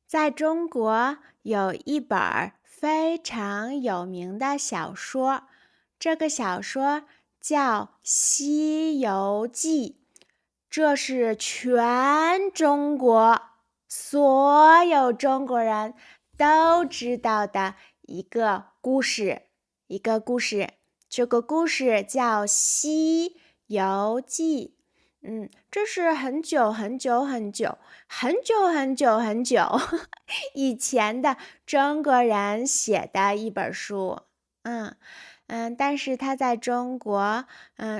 在中国有一本非常有名的小说，这个小说叫《西游记》，这是全中国所有中国人都知道的一个故事，这个故事叫《西游记》。这是很久以前的中国人写的一本书。但是它在中国，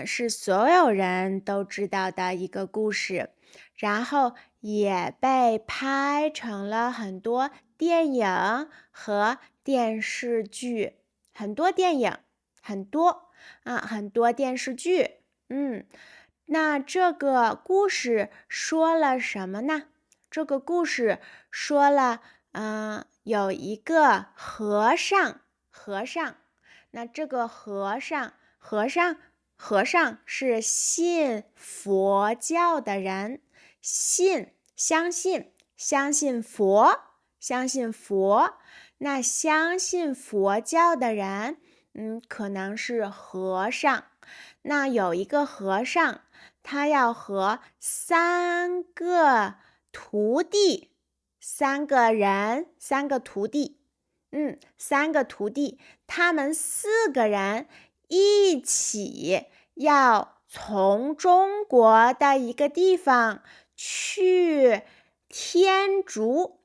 是所有人都知道的一个故事，然后也被拍成了很多电影和电视剧，很多电影，很多电视剧。那这个故事说了什么呢？这个故事说了，有一个和尚，那这个和尚是信佛教的人，相信佛。那相信佛教的人，可能是和尚。那有一个和尚，他要和三个徒弟，三个徒弟，他们4个人一起要从中国的一个地方去天竺。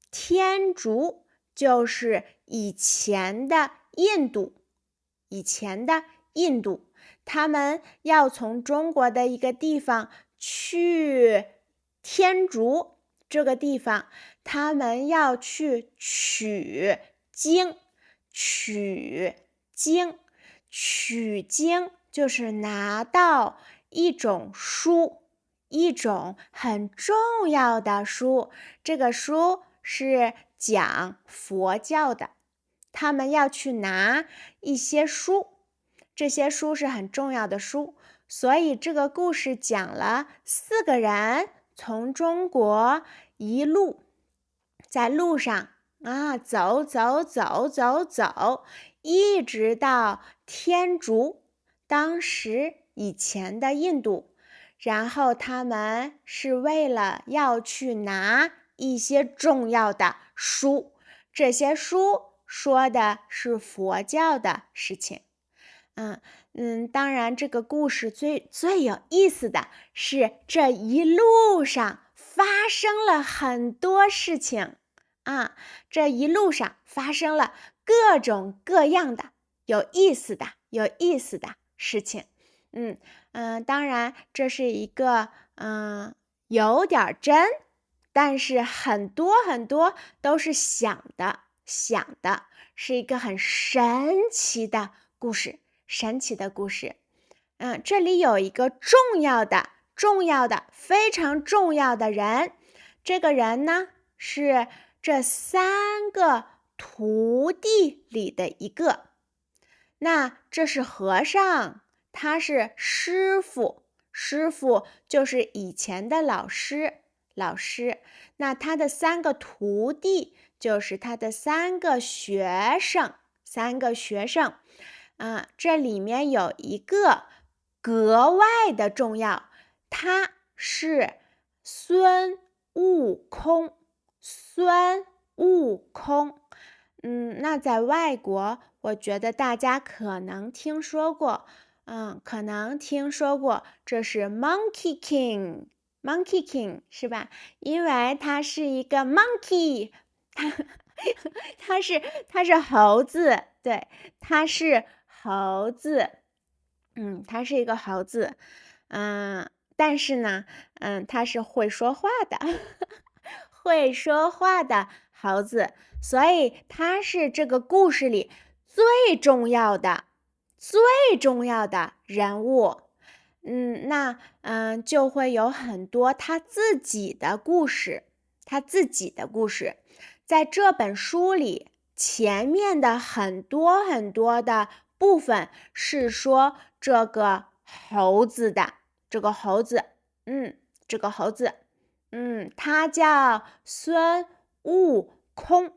天竺就是以前的印度，他们要从中国的一个地方去天竺这个地方，他们要去取经就是拿到一种书，一种很重要的书，这个书是讲佛教的，他们要去拿一些书，这些书是很重要的书，所以这个故事讲了4个人从中国一路在路上走，一直到天竺，当时以前的印度，然后他们是为了要去拿一些重要的书，这些书说的是佛教的事情。当然这个故事最有意思的是这一路上发生了很多事情这一路上发生了各种各样的有意思的事情。当然这是一个有点真，但是很多都是想的，是一个很神奇的故事。这里有一个重要的非常重要的人，这个人呢是这3个徒弟里的一个。那这是和尚，他是师傅就是以前的老师。那他的3个徒弟就是他的3个学生。这里面有一个格外的重要，他是孙悟空。那在外国，我觉得大家可能听说过，这是 Monkey King 是吧？因为他是一个 monkey， 他是猴子，对，他是猴子，他是一个猴子，但是呢，他是会说话的，猴子，所以他是这个故事里最重要的人物。就会有很多他自己的故事。在这本书里，前面的很多的部分是说这个猴子的，他叫孙悟空，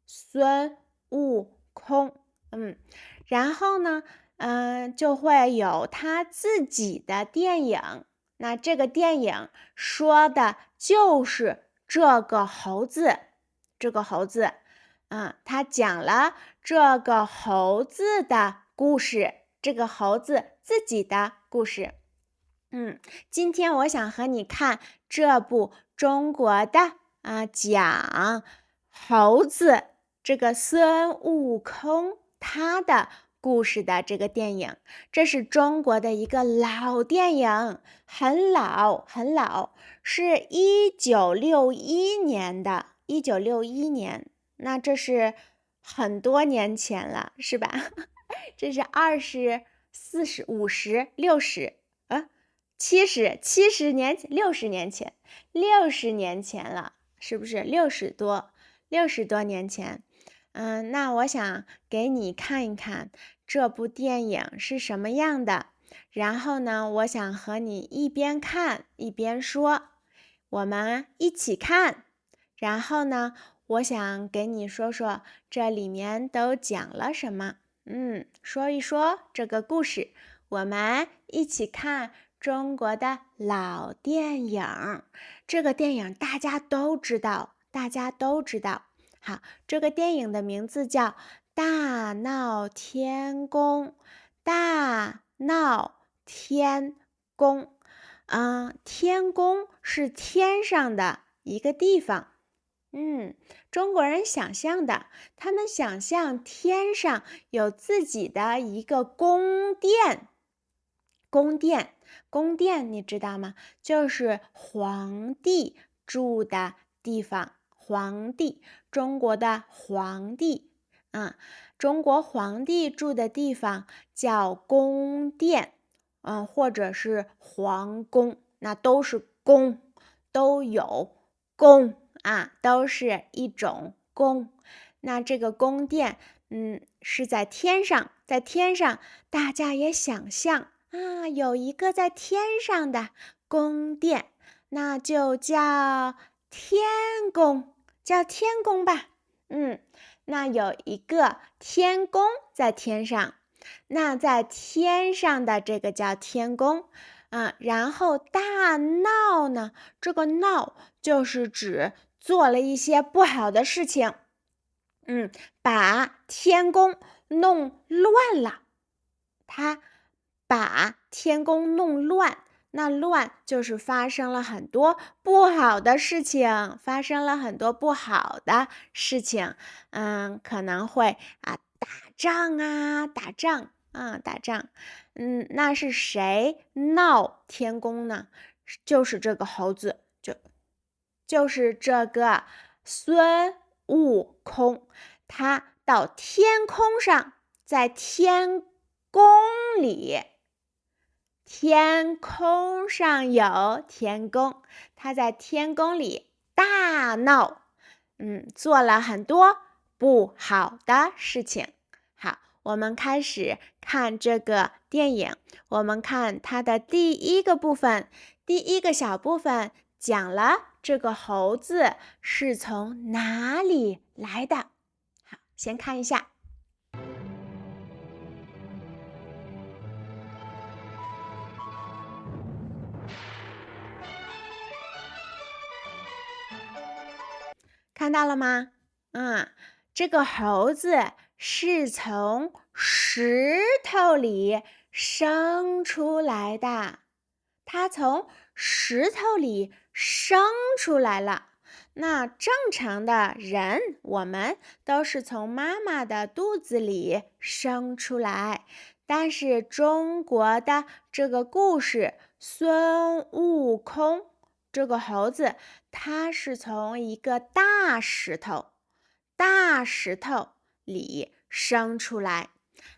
孙悟空，然后呢，就会有他自己的电影。那这个电影说的就是这个猴子，他讲了这个猴子的故事，这个猴子自己的故事。今天我想和你看这部中国的讲猴子这个孙悟空他的故事的这个电影，这是中国的一个老电影，很老，是1961年的，1961年，那这是很多年前了，是吧？这是20、40、50、60、70年前，60年前，60年前了，是不是60多年前？那我想给你看一看这部电影是什么样的，然后呢，我想和你一边看一边说，我们一起看，然后呢，我想给你说说这里面都讲了什么，说一说这个故事，我们一起看中国的老电影。这个电影大家都知道。好，这个电影的名字叫《大闹天宫》。大闹天宫，天宫是天上的一个地方。中国人想象的，他们想象天上有自己的一个宫殿。宫殿你知道吗？就是皇帝住的地方。中国的皇帝，中国皇帝住的地方叫宫殿，或者是皇宫，那都是宫，都有宫都是一种宫。那这个宫殿，是在天上，大家也想象有一个在天上的宫殿，那就叫天宫。吧。那有一个天宫在天上，那在天上的这个叫天宫。然后大闹呢，这个闹就是指做了一些不好的事情，把天宫弄乱了。他把天宫弄乱，那乱就是发生了很多不好的事情，可能会打仗。那是谁闹天宫呢？就是这个猴子，就是这个孙悟空，他到天空上，在天宫里，天空上有天宫，他在天宫里大闹，做了很多不好的事情。好，我们开始看这个电影，我们看它的第一个部分，第一个小部分讲了这个猴子是从哪里来的。好，先看一下。看到了吗？这个猴子是从石头里生出来的，它从石头里生出来了。那正常的人，我们都是从妈妈的肚子里生出来，但是中国的这个故事，孙悟空这个猴子，它是从一个大石头里生出来。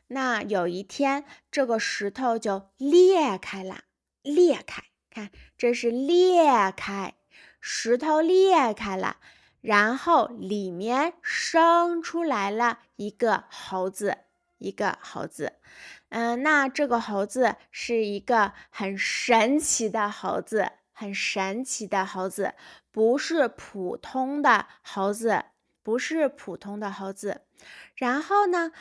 那有一天，这个石头就裂开了，看，这是裂开，石头裂开了，然后里面生出来了一个猴子。那这个猴子是一个很神奇的猴子，不是普通的猴子，不是普通的猴子。然后呢，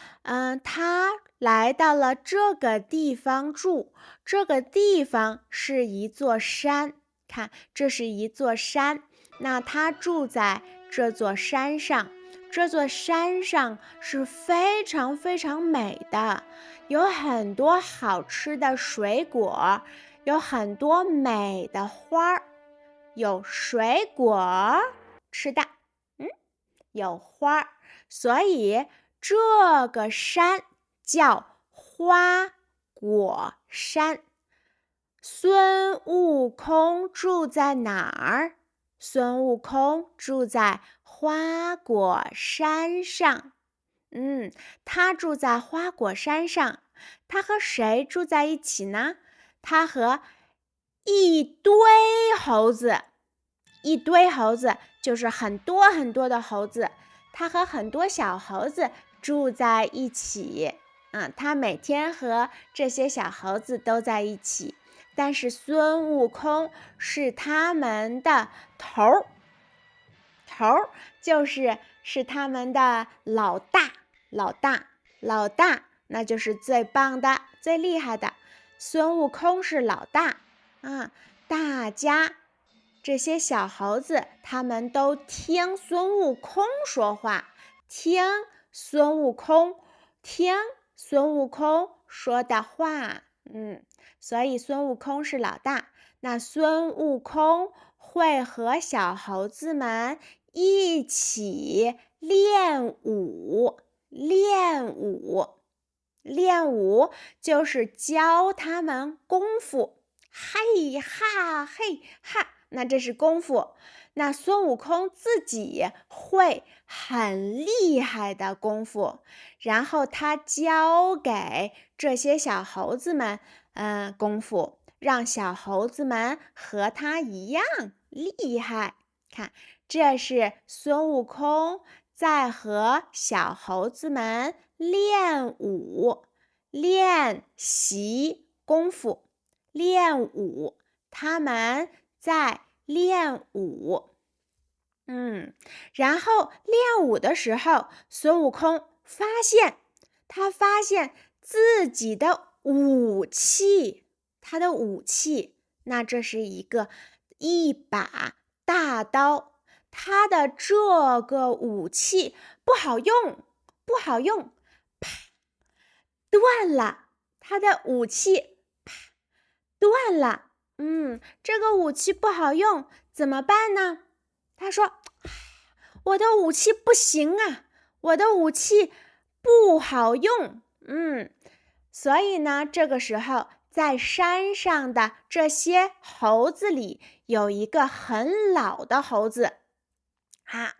他来到了这个地方住，这个地方是一座山，看，这是一座山，那他住在这座山上，这座山上是非常非常美的，有很多好吃的水果，有很多美的花儿，有水果吃的，有花儿，所以这个山叫花果山。孙悟空住在哪儿？孙悟空住在花果山上。他住在花果山上，他和谁住在一起呢？他和一堆猴子，一堆猴子就是很多很多的猴子，他和很多小猴子住在一起。他每天和这些小猴子都在一起，但是孙悟空是他们的头儿，就是他们的老大，那就是最棒的、最厉害的。孙悟空是老大大家这些小猴子他们都听孙悟空说话，听孙悟空说的话，所以孙悟空是老大。那孙悟空会和小猴子们一起练武就是教他们功夫，嘿哈嘿哈，那这是功夫。那孙悟空自己会很厉害的功夫，然后他教给这些小猴子们功夫，让小猴子们和他一样厉害。看，这是孙悟空在和小猴子们练武，练习功夫，练武，他们在练武。然后练武的时候，孙悟空发现自己的武器，他的武器，那这是一把大刀，他的这个武器不好用，啪，断了，他的武器啪断了。这个武器不好用，怎么办呢？他说，我的武器不行啊，我的武器不好用。所以呢，这个时候在山上的这些猴子里，有一个很老的猴子。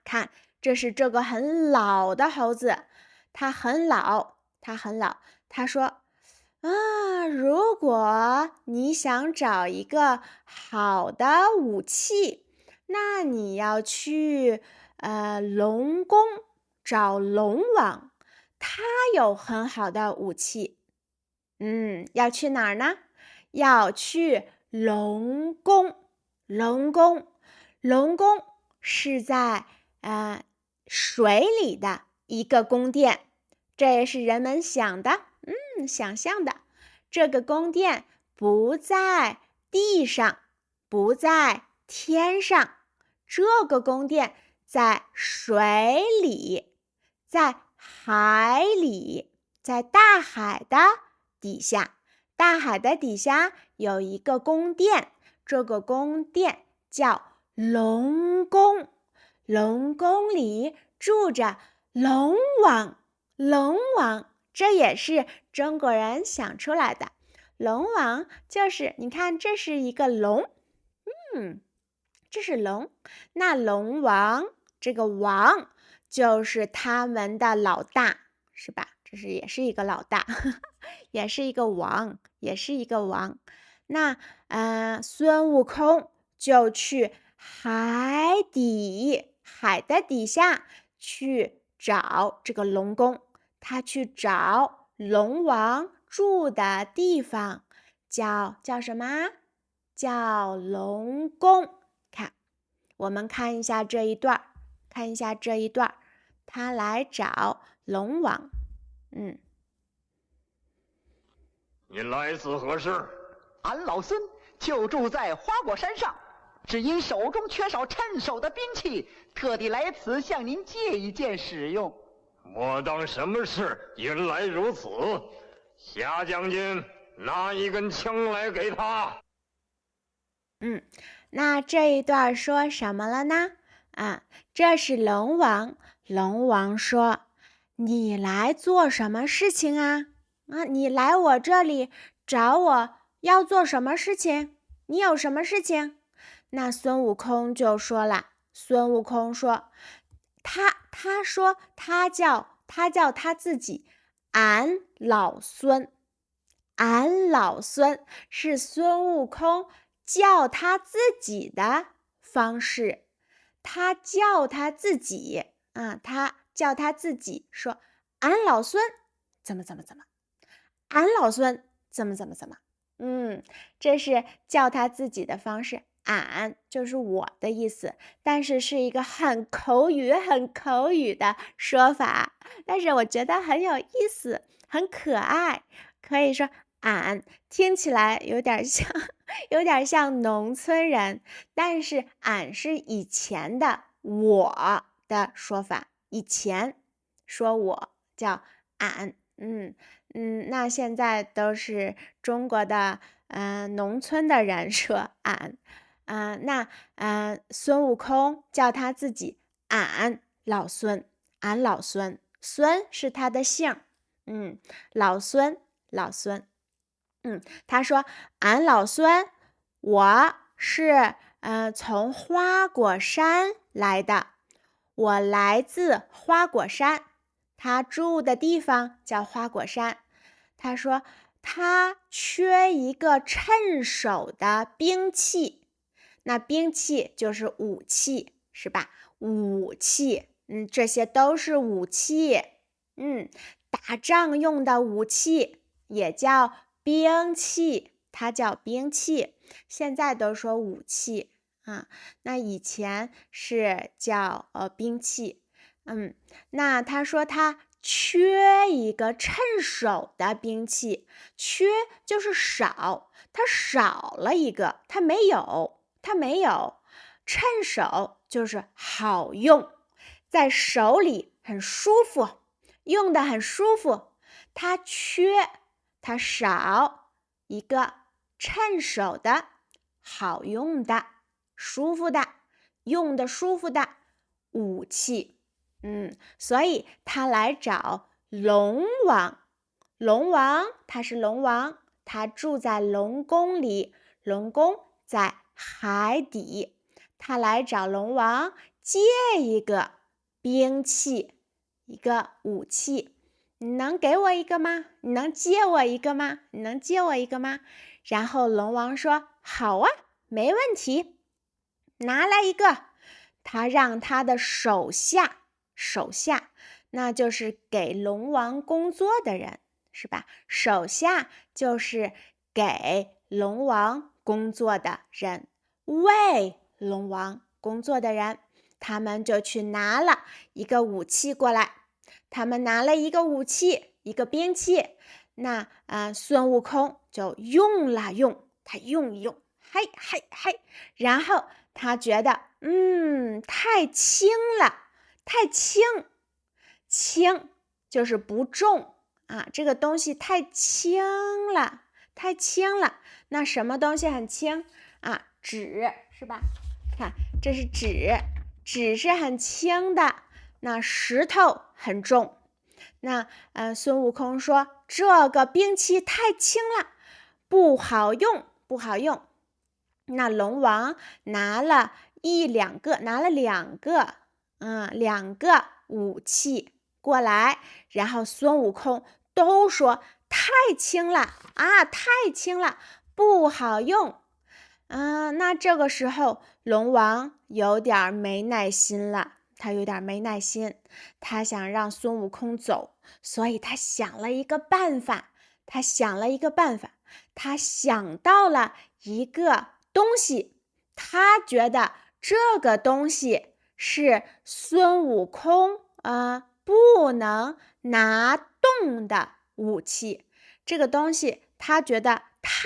看，这是这个很老的猴子，他很老。他说，如果你想找一个好的武器，那你要去龙宫找龙王，他有很好的武器。要去哪儿呢？要去龙宫。龙宫是在水里的一个宫殿，这也是人们想象的。这个宫殿不在地上，不在天上，这个宫殿在水里，在海里，在大海的底下。大海的底下有一个宫殿，这个宫殿叫龙宫。龙宫里住着龙王，这也是中国人想出来的。龙王就是你看，这是一个龙，这是龙。那龙王，这个王就是他们的老大，是吧？这是也是一个老大，也是一个王。那孙悟空就去海的底下去找这个龙宫，他去找龙王住的地方，叫什么？叫龙宫。看，我们看一下这一段，他来找龙王。你来自何事？俺老孙就住在花果山上，只因手中缺少趁手的兵器，特地来此向您借一件使用。莫当什么事，原来如此。夏将军，拿一根枪来给他。那这一段说什么了呢？这是龙王。龙王说：“你来做什么事情啊？你来我这里找我要做什么事情？你有什么事情？”那孙悟空就说了。孙悟空说：“他说他叫他自己俺老孙。俺老孙是孙悟空叫他自己的方式。他叫他自己他叫他自己说俺老孙怎么，俺老孙怎么。这是叫他自己的方式。俺就是我的意思，但是是一个很口语的说法，但是我觉得很有意思，很可爱。可以说俺听起来有点像农村人，但是俺是以前的我的说法，以前说我叫俺。那现在都是中国的农村的人说俺。孙悟空叫他自己俺老孙，孙是他的姓。老孙。他说俺老孙，我是从花果山来的，我来自花果山，他住的地方叫花果山。他说他缺一个趁手的兵器，那兵器就是武器，是吧？武器，这些都是武器。打仗用的武器也叫兵器，它叫兵器。现在都说武器那以前是叫兵器。那他说他缺一个趁手的兵器，缺就是少，他少了一个，他没有。趁手就是好用，在手里很舒服，用得很舒服。他少一个趁手的好用的舒服的用得舒服的武器。所以他来找龙王。他是龙王，他住在龙宫里，龙宫在海底。他来找龙王借一个兵器，一个武器。你能给我一个吗？你能借我一个吗？然后龙王说好啊，没问题，拿来一个。他让他的手下，那就是给龙王工作的人，是吧？手下就是给龙王工作的人，为龙王工作的人。他们就去拿了一个武器过来。他们拿了一个武器，一个兵器。那孙悟空就用了用，他用一用，嘿，然后他觉得太轻了，轻就是不重这个东西太轻了。那什么东西很轻纸，是吧？看，这是纸是很轻的。那石头很重。那孙悟空说这个兵器太轻了，不好用。那龙王拿了两个武器过来，然后孙悟空都说太轻了，不好用。那这个时候龙王有点没耐心了，他想让孙悟空走，所以他想了一个办法，他想到了一个东西，他觉得这个东西是孙悟空不能拿动的武器。这个东西他觉得太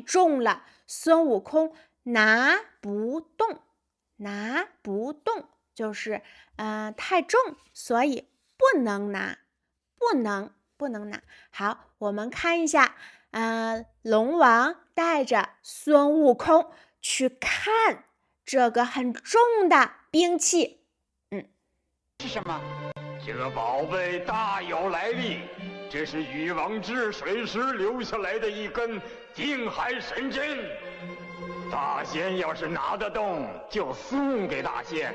重了，孙悟空拿不动，拿不动就是太重，所以不能拿，不能拿。好，我们看一下，龙王带着孙悟空去看这个很重的兵器。是什么？这个宝贝大有来历，这是禹王治水时留下来的一根定海神针。大仙要是拿得动，就送给大仙。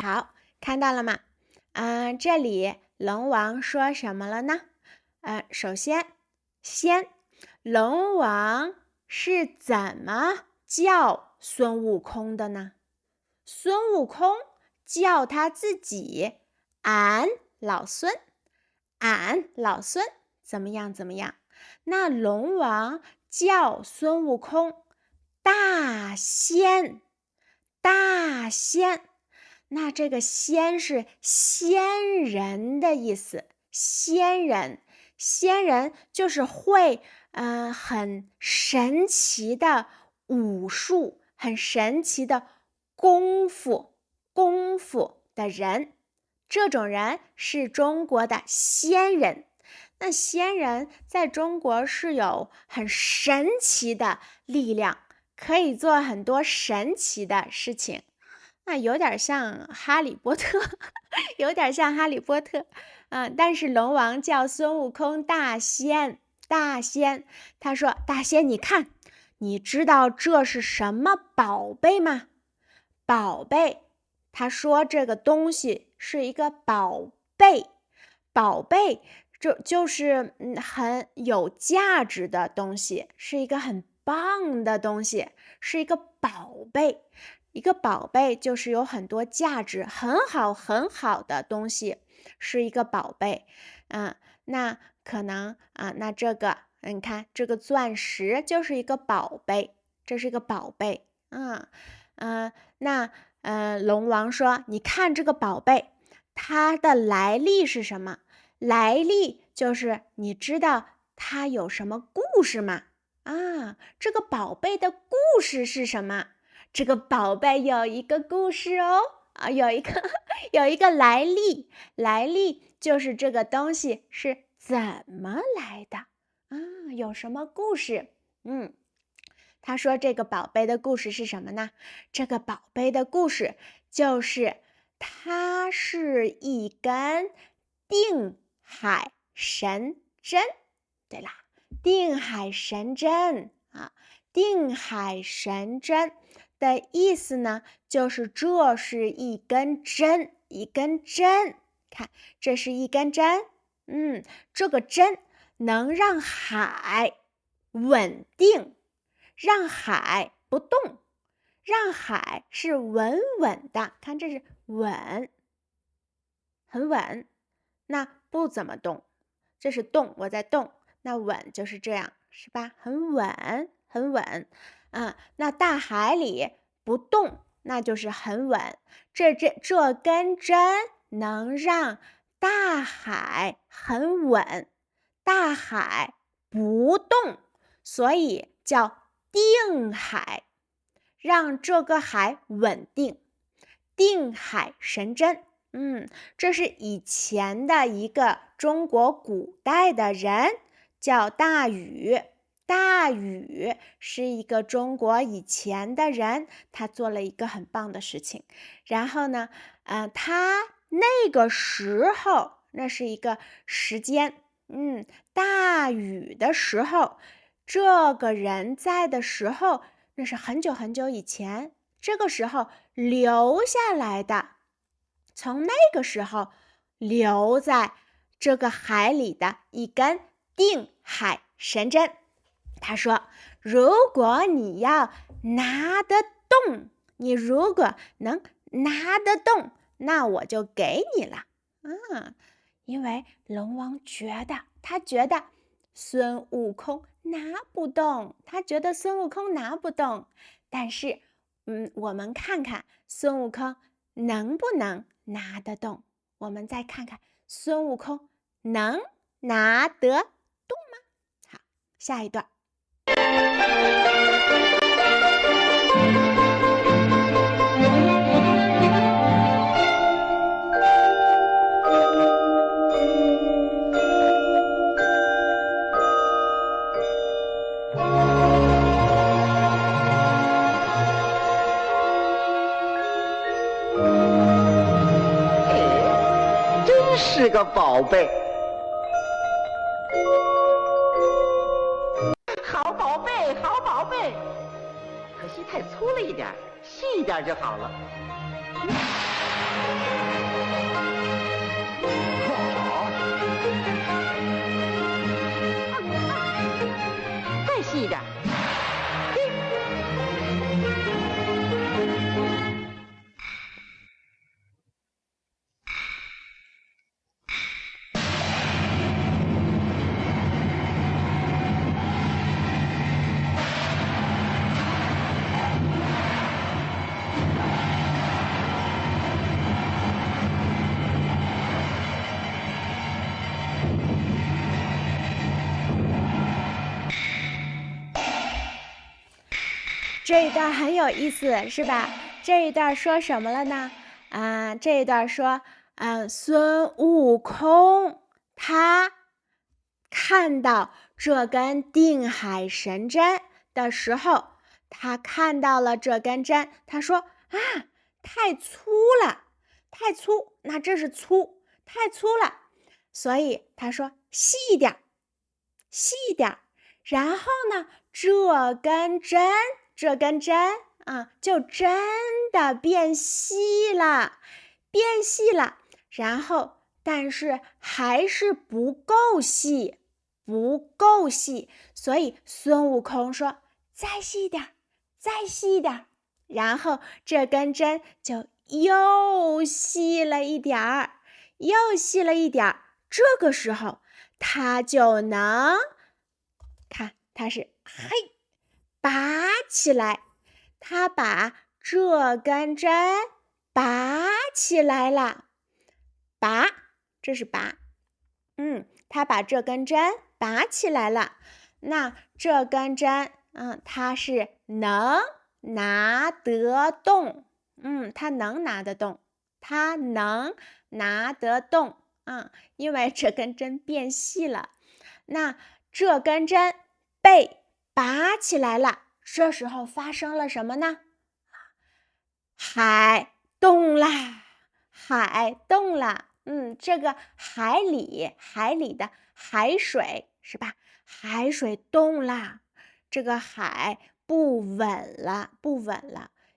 好，看到了吗？这里龙王说什么了呢？首先，龙王是怎么叫孙悟空的呢？孙悟空叫他自己俺老孙，俺老孙怎么样？那龙王叫孙悟空大仙，那这个仙是仙人的意思，仙人就是会很神奇的武术，很神奇的功夫的人，这种人是中国的仙人。那仙人在中国是有很神奇的力量，可以做很多神奇的事情。那有点像哈利波特，但是龙王叫孙悟空大仙，他说大仙你看，你知道这是什么宝贝吗？宝贝，他说这个东西是一个宝贝，就是很有价值的东西，是一个很棒的东西，是一个宝贝。一个宝贝就是有很多价值，很好的东西，是一个宝贝。那可能那这个你看这个钻石就是一个宝贝，这是一个宝贝。那龙王说你看这个宝贝，它的来历是什么？来历就是你知道它有什么故事吗？这个宝贝的故事是什么？这个宝贝有一个故事哦，有一个来历，就是这个东西是怎么来的有什么故事？他说这个宝贝的故事是什么呢？这个宝贝的故事就是它是一根定海神针。对啦，定海神针定海神针的意思呢，就是这是一根针，看，这是一根针，这个针能让海稳定，让海不动，让海是稳稳的，看这是稳，很稳，那不怎么动，这是动，我在动，那稳就是这样，是吧？很稳。那大海里不动，那就是很稳。这根针能让大海很稳，大海不动，所以叫定海，让这个海稳定。定海神针，这是以前的一个中国古代的人，叫大禹。大禹是一个中国以前的人，他做了一个很棒的事情。然后呢，他那个时候，那是一个时间，大禹的时候，这个人在的时候，那是很久以前，这个时候留下来的，从那个时候留在这个海里的一根定海神针。他说如果你要拿得动，你如果能拿得动，那我就给你了因为龙王他觉得孙悟空拿不动，他觉得孙悟空拿不动。但是，我们看看孙悟空能不能拿得动？我们再看看孙悟空能拿得动吗？好，下一段。真是个宝贝，好宝贝，好宝贝，可惜太粗了一点，细一点就好了。再细一点。这一段很有意思，是吧？这一段说什么了呢？这一段说，孙悟空他看到这根定海神针的时候，他看到了这根针，他说太粗了，太粗，那这是粗，太粗了，所以他说细一点，细一点。然后呢，这根针就真的变细了，然后但是还是不够细，所以孙悟空说再细一点，再细一点，然后这根针就又细了一点儿，这个时候他就能看，他是拔起来，他把这根针拔起来了，这是拔，他把这根针拔起来了。那这根针，它是能拿得动，它能拿得动，因为这根针变细了。那这根针被拔起来了，这时候发生了什么呢？海动啦，这个海里的海水是吧？海水动啦，这个海不稳了，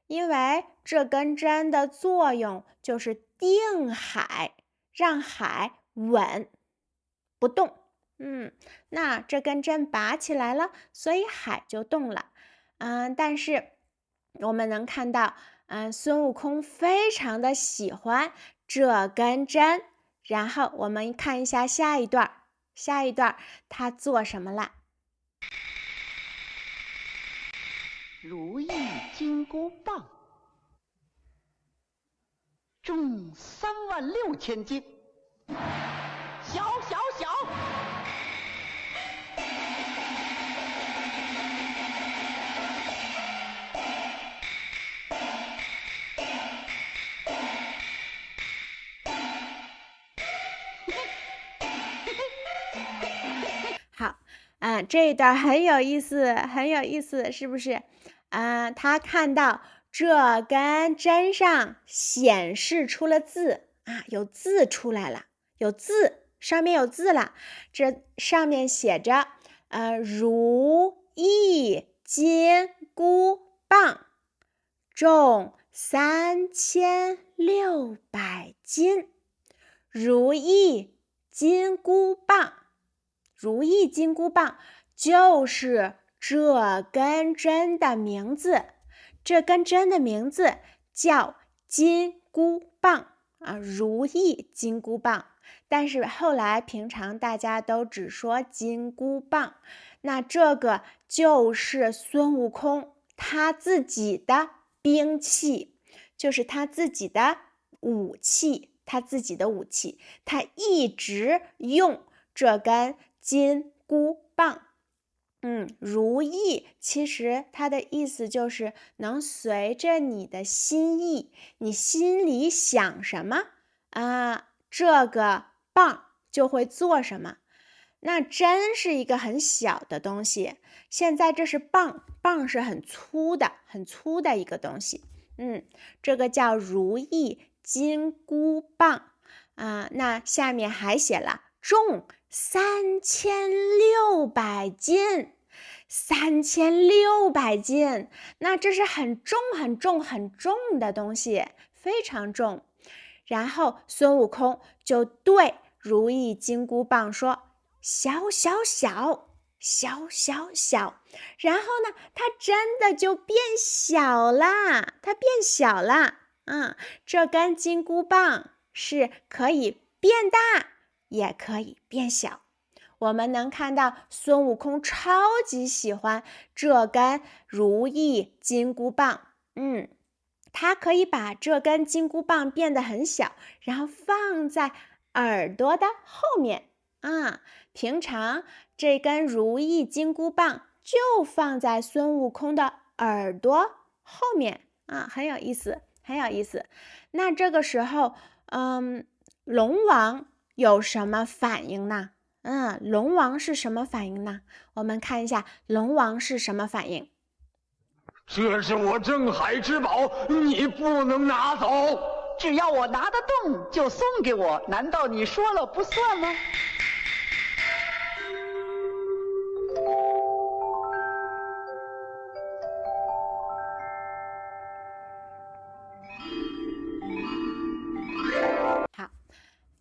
因为这根针的作用就是定海，让海稳不动。那这根针拔起来了，所以海就动了。但是我们能看到，孙悟空非常的喜欢这根针。然后我们看一下下一段他做什么了？如意金箍棒，重36000斤，小。好，这一段很有意思，是不是？他看到这根针上显示出了字有字出来了，上面有字了。这上面写着如意金箍棒，重3600斤。如意金箍棒就是这根针的名字，叫金箍棒如意金箍棒。但是后来平常大家都只说金箍棒，那这个就是孙悟空他自己的兵器，就是他自己的武器，他一直用这根金箍棒。如意其实它的意思就是能随着你的心意，你心里想什么这个棒就会做什么。那针是一个很小的东西，现在这是棒，棒是很粗的一个东西。这个叫如意金箍棒那下面还写了重3600斤，3600斤，那这是很重的东西，非常重。然后孙悟空就对如意金箍棒说：“小小小，小小小。”然后呢，它真的就变小啦，这根金箍棒是可以变大，也可以变小。我们能看到孙悟空超级喜欢这根如意金箍棒。他可以把这根金箍棒变得很小，然后放在耳朵的后面平常这根如意金箍棒就放在孙悟空的耳朵后面很有意思。那这个时候龙王有什么反应呢？龙王是什么反应呢？我们看一下龙王是什么反应。这是我镇海之宝，你不能拿走。只要我拿得动就送给我，难道你说了不算吗？好，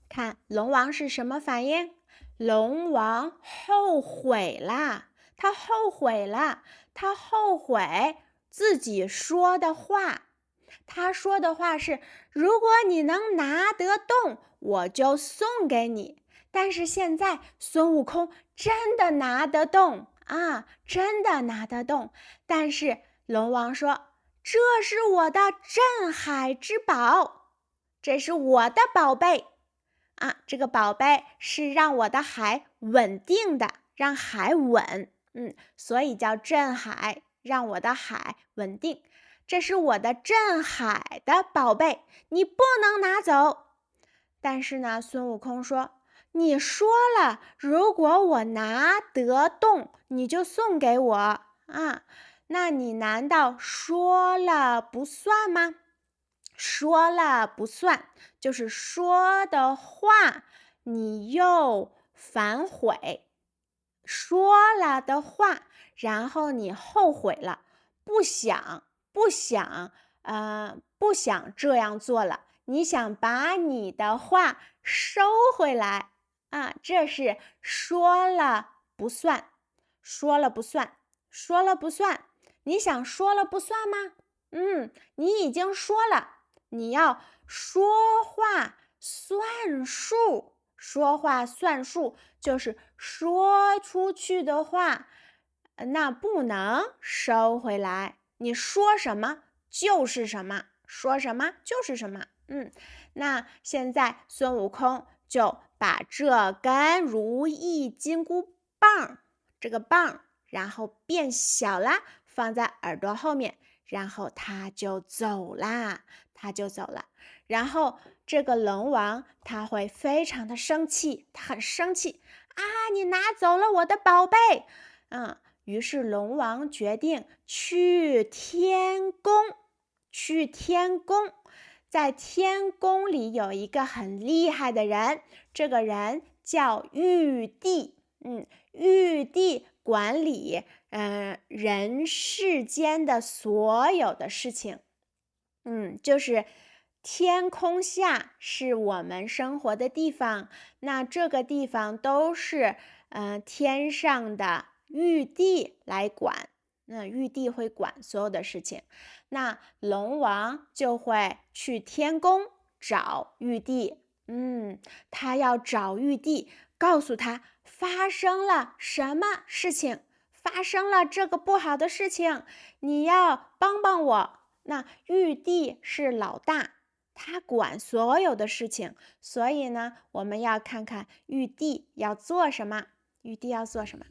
看龙王是什么反应？龙王后悔啦，他后悔自己说的话。他说的话是：如果你能拿得动，我就送给你。但是现在孙悟空真的拿得动但是龙王说：这是我的镇海之宝，这是我的宝贝这个宝贝是让我的海稳定的，让海稳所以叫镇海，让我的海稳定。这是我的镇海的宝贝，你不能拿走。但是呢，孙悟空说：你说了，如果我拿得动，你就送给我那你难道说了不算吗？说了不算，就是说的话你又反悔，说了的话，然后你后悔了，不想这样做了，你想把你的话收回来这是说了不算。你想说了不算吗？你已经说了，你要说话算数。说话算数就是说出去的话那不能收回来，你说什么就是什么，那现在孙悟空就把这根如意金箍棒，这个棒然后变小啦，放在耳朵后面，然后他就走啦。然后这个龙王他会非常的生气，他很生气你拿走了我的宝贝于是龙王决定去天宫。在天宫里有一个很厉害的人，这个人叫玉帝。玉帝管理人世间的所有的事情。就是天空下是我们生活的地方，那这个地方都是天上的玉帝来管。玉帝会管所有的事情，那龙王就会去天宫找玉帝他要找玉帝，告诉他发生了什么事情，发生了这个不好的事情，你要帮帮我。那玉帝是老大，他管所有的事情，所以呢，我们要看看玉帝要做什么。玉帝要做什么？